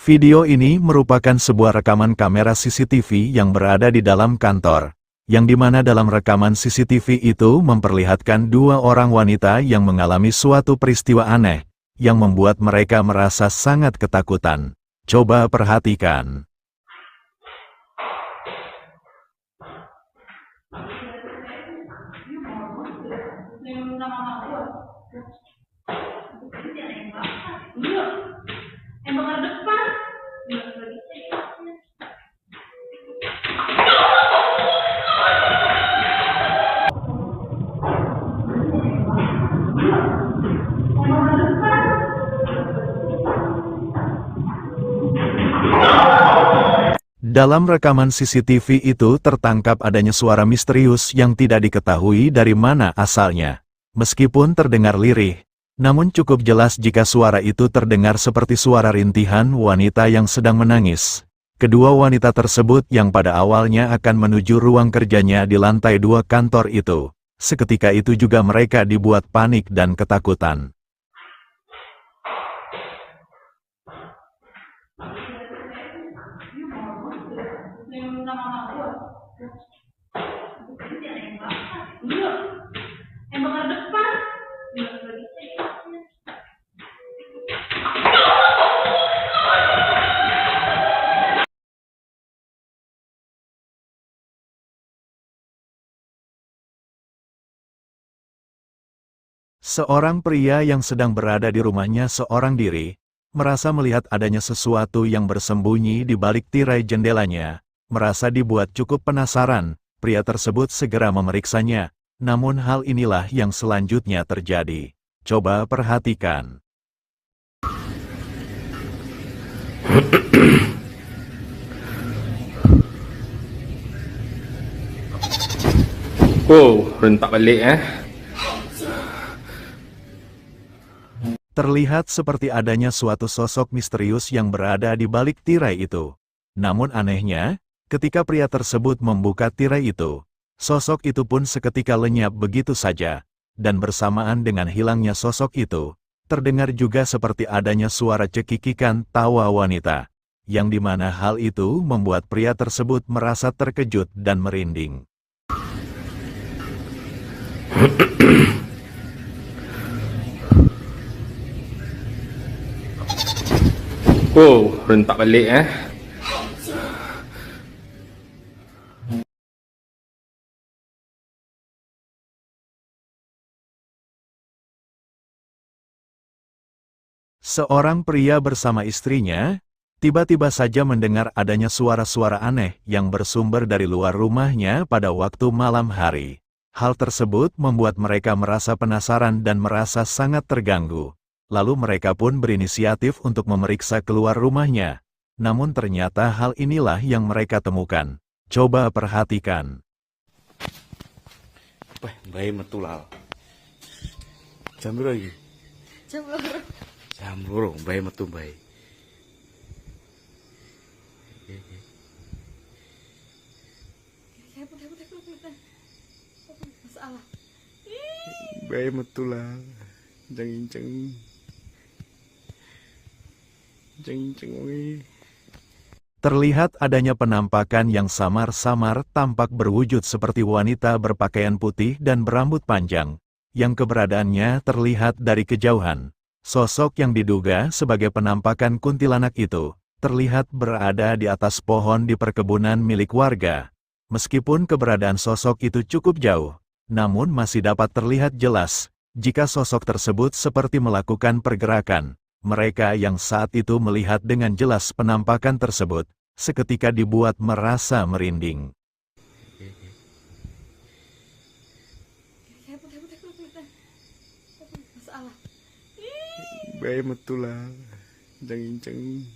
Video ini merupakan sebuah rekaman kamera CCTV yang berada di dalam kantor, yang dimana dalam rekaman CCTV itu memperlihatkan dua orang wanita yang mengalami suatu peristiwa aneh, yang membuat mereka merasa sangat ketakutan. Coba perhatikan. Dalam rekaman CCTV itu tertangkap adanya suara misterius yang tidak diketahui dari mana asalnya. Meskipun terdengar lirih, namun cukup jelas jika suara itu terdengar seperti suara rintihan wanita yang sedang menangis. Kedua wanita tersebut yang pada awalnya akan menuju ruang kerjanya di lantai 2 kantor itu, seketika itu juga mereka dibuat panik dan ketakutan. Seorang pria yang sedang berada di rumahnya seorang diri, merasa melihat adanya sesuatu yang bersembunyi di balik tirai jendelanya. Merasa dibuat cukup penasaran, pria tersebut segera memeriksanya. Namun hal inilah yang selanjutnya terjadi. Coba perhatikan. Oh, rentak balik Terlihat seperti adanya suatu sosok misterius yang berada di balik tirai itu. Namun anehnya, ketika pria tersebut membuka tirai itu, sosok itu pun seketika lenyap begitu saja. Dan bersamaan dengan hilangnya sosok itu, terdengar juga seperti adanya suara cekikikan tawa wanita, yang dimana hal itu membuat pria tersebut merasa terkejut dan merinding. Oh, rentak balik Seorang pria bersama istrinya, tiba-tiba saja mendengar adanya suara-suara aneh yang bersumber dari luar rumahnya pada waktu malam hari. Hal tersebut membuat mereka merasa penasaran dan merasa sangat terganggu. Lalu mereka pun berinisiatif untuk memeriksa keluar rumahnya. Namun ternyata hal inilah yang mereka temukan. Coba perhatikan. Bayi metulal. Jam berapa lagi? Jam loro, bayi metu bayi. Bayi metulal. Jeng-jeng. Terlihat adanya penampakan yang samar-samar tampak berwujud seperti wanita berpakaian putih dan berambut panjang, yang keberadaannya terlihat dari kejauhan. Sosok yang diduga sebagai penampakan kuntilanak itu, terlihat berada di atas pohon di perkebunan milik warga. Meskipun keberadaan sosok itu cukup jauh, namun masih dapat terlihat jelas, jika sosok tersebut seperti melakukan pergerakan. Mereka yang saat itu melihat dengan jelas penampakan tersebut, seketika dibuat merasa merinding. Bayi metulal. Jeng-jeng.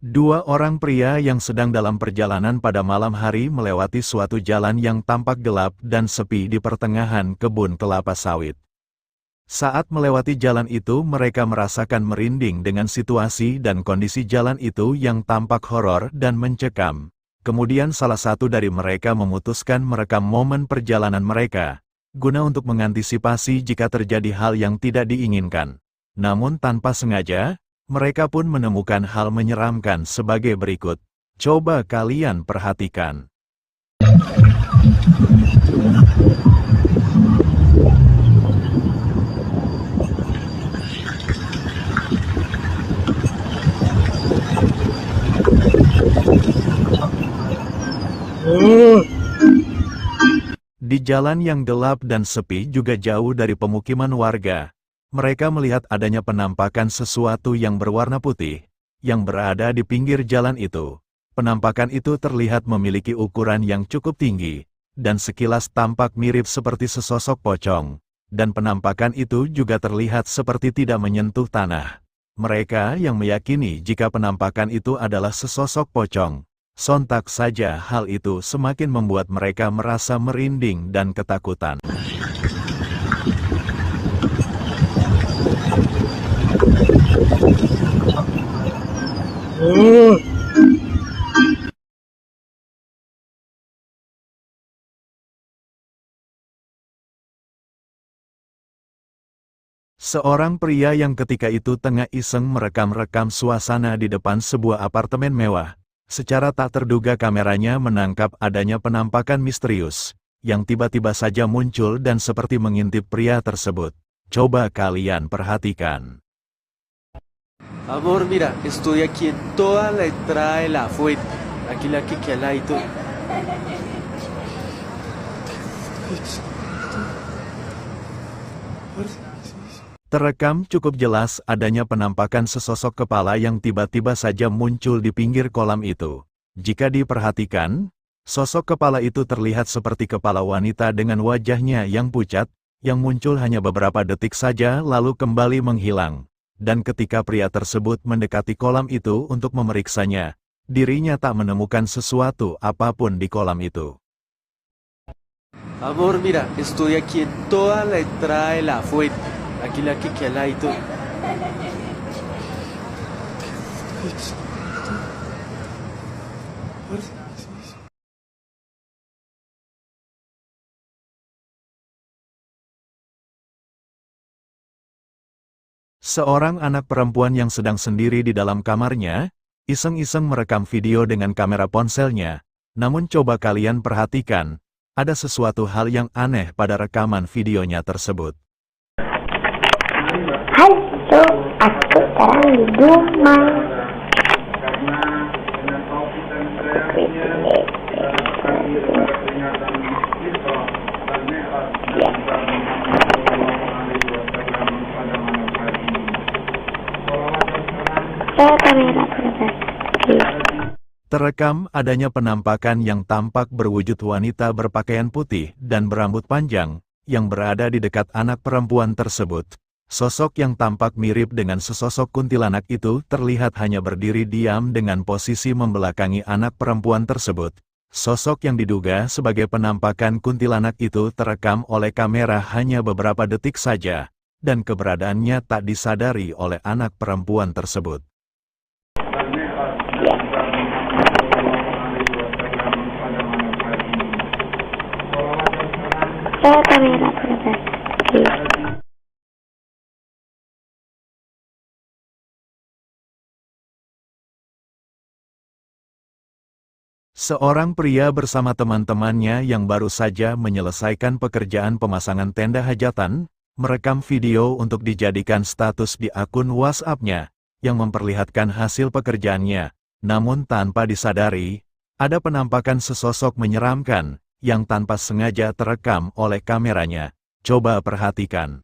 Dua orang pria yang sedang dalam perjalanan pada malam hari melewati suatu jalan yang tampak gelap dan sepi di pertengahan kebun kelapa sawit. Saat melewati jalan itu mereka merasakan merinding dengan situasi dan kondisi jalan itu yang tampak horor dan mencekam. Kemudian salah satu dari mereka memutuskan merekam momen perjalanan mereka, guna untuk mengantisipasi jika terjadi hal yang tidak diinginkan. Namun tanpa sengaja, mereka pun menemukan hal menyeramkan sebagai berikut. Coba kalian perhatikan. Di jalan yang gelap dan sepi juga jauh dari pemukiman warga, mereka melihat adanya penampakan sesuatu yang berwarna putih, yang berada di pinggir jalan itu. Penampakan itu terlihat memiliki ukuran yang cukup tinggi, dan sekilas tampak mirip seperti sesosok pocong, dan penampakan itu juga terlihat seperti tidak menyentuh tanah. Mereka yang meyakini jika penampakan itu adalah sesosok pocong. Sontak saja hal itu semakin membuat mereka merasa merinding dan ketakutan. Seorang pria yang ketika itu tengah iseng merekam-rekam suasana di depan sebuah apartemen mewah. Secara tak terduga kameranya menangkap adanya penampakan misterius, yang tiba-tiba saja muncul dan seperti mengintip pria tersebut. Coba kalian perhatikan. Amor, mira, estoy aquí en toda la entrada de la fuente. Aquí la que queda al ladito. Terekam cukup jelas adanya penampakan sesosok kepala yang tiba-tiba saja muncul di pinggir kolam itu. Jika diperhatikan, sosok kepala itu terlihat seperti kepala wanita dengan wajahnya yang pucat, yang muncul hanya beberapa detik saja lalu kembali menghilang. Dan ketika pria tersebut mendekati kolam itu untuk memeriksanya, dirinya tak menemukan sesuatu apapun di kolam itu. Amor, mira, estoy aquí en toda la entrada de la fuente. Aquí la que queda al ladito. Seorang anak perempuan yang sedang sendiri di dalam kamarnya, iseng-iseng merekam video dengan kamera ponselnya. Namun coba kalian perhatikan, ada sesuatu hal yang aneh pada rekaman videonya tersebut. Halo, aku sekarang di rumah. Kamera Terekam adanya penampakan yang tampak berwujud wanita berpakaian putih dan berambut panjang, yang berada di dekat anak perempuan tersebut. Sosok yang tampak mirip dengan sesosok kuntilanak itu terlihat hanya berdiri diam dengan posisi membelakangi anak perempuan tersebut. Sosok yang diduga sebagai penampakan kuntilanak itu terekam oleh kamera hanya beberapa detik saja, dan keberadaannya tak disadari oleh anak perempuan tersebut. kamera Seorang pria bersama teman-temannya yang baru saja menyelesaikan pekerjaan pemasangan tenda hajatan, merekam video untuk dijadikan status di akun WhatsApp-nya, yang memperlihatkan hasil pekerjaannya. Namun tanpa disadari, ada penampakan sesosok menyeramkan, yang tanpa sengaja terekam oleh kameranya. Coba perhatikan.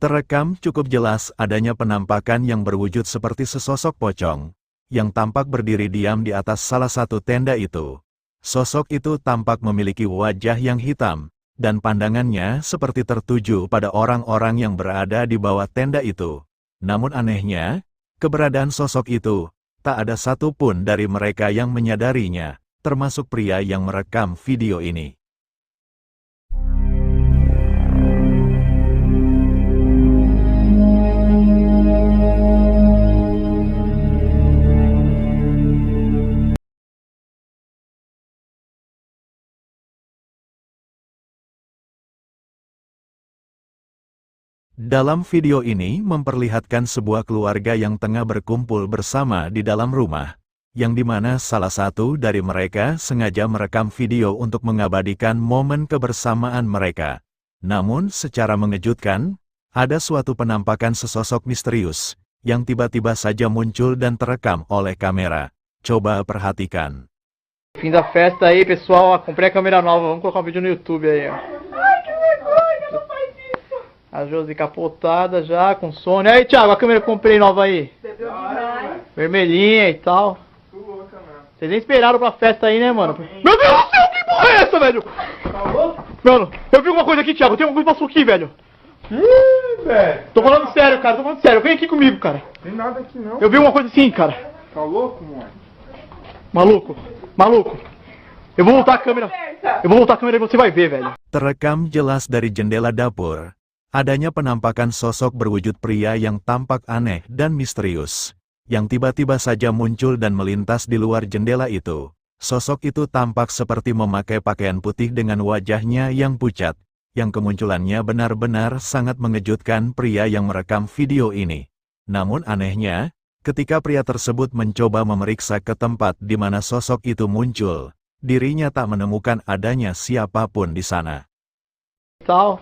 Terekam cukup jelas adanya penampakan yang berwujud seperti sesosok pocong, yang tampak berdiri diam di atas salah satu tenda itu. Sosok itu tampak memiliki wajah yang hitam, dan pandangannya seperti tertuju pada orang-orang yang berada di bawah tenda itu. Namun anehnya, keberadaan sosok itu, tak ada satupun dari mereka yang menyadarinya, termasuk pria yang merekam video ini. Dalam video ini memperlihatkan sebuah keluarga yang tengah berkumpul bersama di dalam rumah, yang dimana salah satu dari mereka sengaja merekam video untuk mengabadikan momen kebersamaan mereka. Namun secara mengejutkan, ada suatu penampakan sesosok misterius, yang tiba-tiba saja muncul dan terekam oleh kamera. Coba perhatikan. Fim da festa aí, pessoal. Ó, comprei a câmera nova. Vamos colocar um vídeo no YouTube aí, ó. Ai, que vergonha, não faz isso. A Josi capotada já, com sono. E aí, Thiago, a câmera que eu comprei nova aí. Bebeu demais. Vermelhinha e tal. Vocês nem esperaram pra festa aí, né, mano? Meu Deus do céu, que porra é essa, velho? Mano, eu vi alguma coisa aqui, Thiago. Tem alguma coisa que passou aqui, velho. Ih, velho. Tô falando sério, cara. Tô falando sério. Vem aqui comigo, cara. Tem nada aqui não. Eu vi uma coisa assim, cara. Tá louco, mano? Maluco. Maluco. Eu vou voltar a câmera. Eu vou voltar a câmera e você vai ver, velho. Terekam jelas dari jendela dapur, adanya penampakan sosok berwujud pria yang tampak aneh dan misterius, yang tiba-tiba saja muncul dan melintas di luar jendela itu. Sosok itu tampak seperti memakai pakaian putih dengan wajahnya yang pucat, yang kemunculannya benar-benar sangat mengejutkan pria yang merekam video ini. Namun anehnya, ketika pria tersebut mencoba memeriksa ke tempat di mana sosok itu muncul, dirinya tak menemukan adanya siapapun di sana. Tal.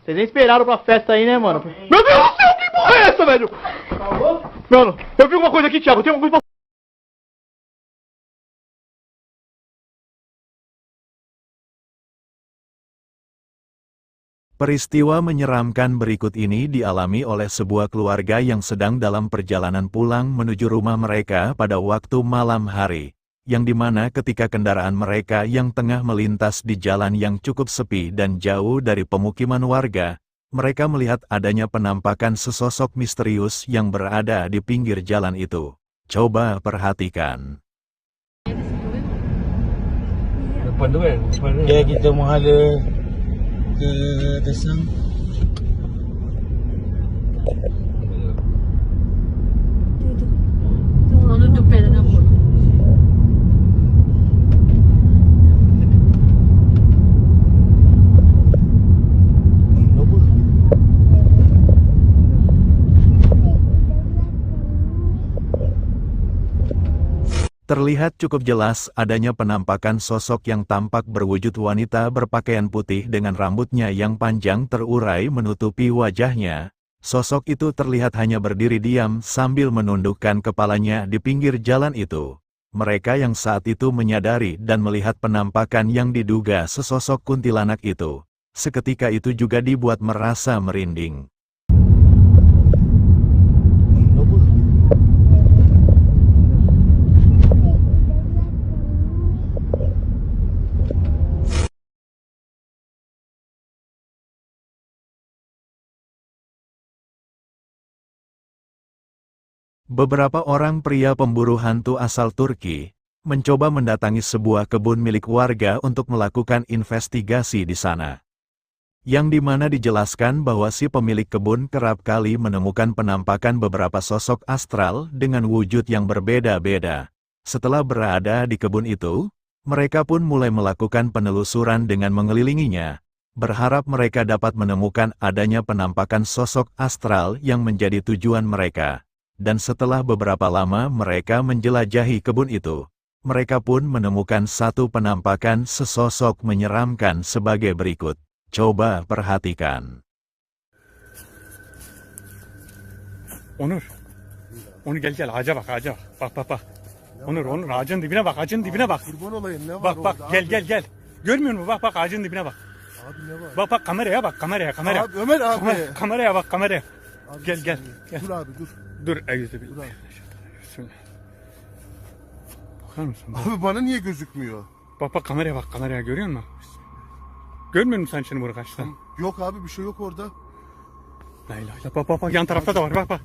Vocês nem esperaram pra festa aí, né, mano? Meu Deus do céu, que porra é essa, velho? Tá louco? Mano, eu vi alguma coisa aqui, Thiago. Tem alguma coisa. Peristiwa menyeramkan berikut ini dialami oleh sebuah keluarga yang sedang dalam perjalanan pulang menuju rumah mereka pada waktu malam hari, yang dimana ketika kendaraan mereka yang tengah melintas di jalan yang cukup sepi dan jauh dari pemukiman warga, mereka melihat adanya penampakan sesosok misterius yang berada di pinggir jalan itu. Coba perhatikan. Depan tu kan? Ya, kita menghala ke Desang. Orang duduk pada dapur. Terlihat cukup jelas adanya penampakan sosok yang tampak berwujud wanita berpakaian putih dengan rambutnya yang panjang terurai menutupi wajahnya. Sosok itu terlihat hanya berdiri diam sambil menundukkan kepalanya di pinggir jalan itu. Mereka yang saat itu menyadari dan melihat penampakan yang diduga sesosok kuntilanak itu, seketika itu juga dibuat merasa merinding. Beberapa orang pria pemburu hantu asal Turki mencoba mendatangi sebuah kebun milik warga untuk melakukan investigasi di sana. Yang dimana dijelaskan bahwa si pemilik kebun kerap kali menemukan penampakan beberapa sosok astral dengan wujud yang berbeda-beda. Setelah berada di kebun itu, mereka pun mulai melakukan penelusuran dengan mengelilinginya, berharap mereka dapat menemukan adanya penampakan sosok astral yang menjadi tujuan mereka. Dan setelah beberapa lama mereka menjelajahi kebun itu, mereka pun menemukan satu penampakan sesosok menyeramkan sebagai berikut. Coba perhatikan. Onur gel ağaca bak. Bak. Onur ağacın dibine bak, Kurban olayım, ne var Bak orada? gel. Görmüyor musun? Bak ağacın dibine bak. Abi ne var? Bak kameraya bak. Abi, Ömer abi. Kameraya bak. Abi, Gel. Dur abi dur. Dur. Dur abi. Bismillah. Bakar mısın? Abi bana niye gözükmüyor? Bak kameraya görüyor musun? Görmüyor musun sen şimdi bunu karşıdan? Yok abi bir şey yok orada. La ilahe illallah. Bak yan tarafta da var bak.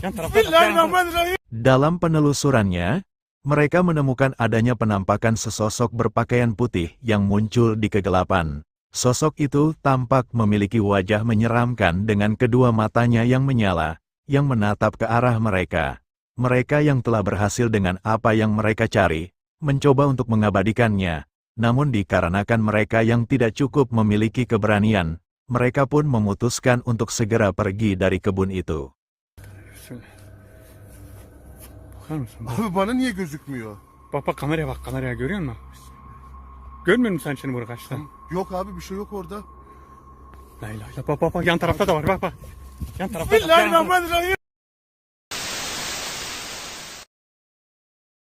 Yan tarafta da. Bismillahirrahmanirrahim. Dalam penelusurannya, mereka menemukan adanya penampakan sesosok berpakaian putih yang muncul di kegelapan. Sosok itu tampak memiliki wajah menyeramkan dengan kedua matanya yang menyala, yang menatap ke arah mereka. Mereka yang telah berhasil dengan apa yang mereka cari, mencoba untuk mengabadikannya, namun dikarenakan mereka yang tidak cukup memiliki keberanian, Mereka pun memutuskan untuk segera pergi dari kebun itu. Bismillah. Bakar mısın? Bak. Abi bana niye gözükmüyor? Bak bak kameraya bak, kameraya görüyor musun? Görmüyor musun sen şimdi bunu kaçta? Yok abi bir şey yok orada. La ilahe illallah. Bak bak bak, yan tarafta da var, bak bak. Yan tarafta da var. Bismillahirrahmanirrahim.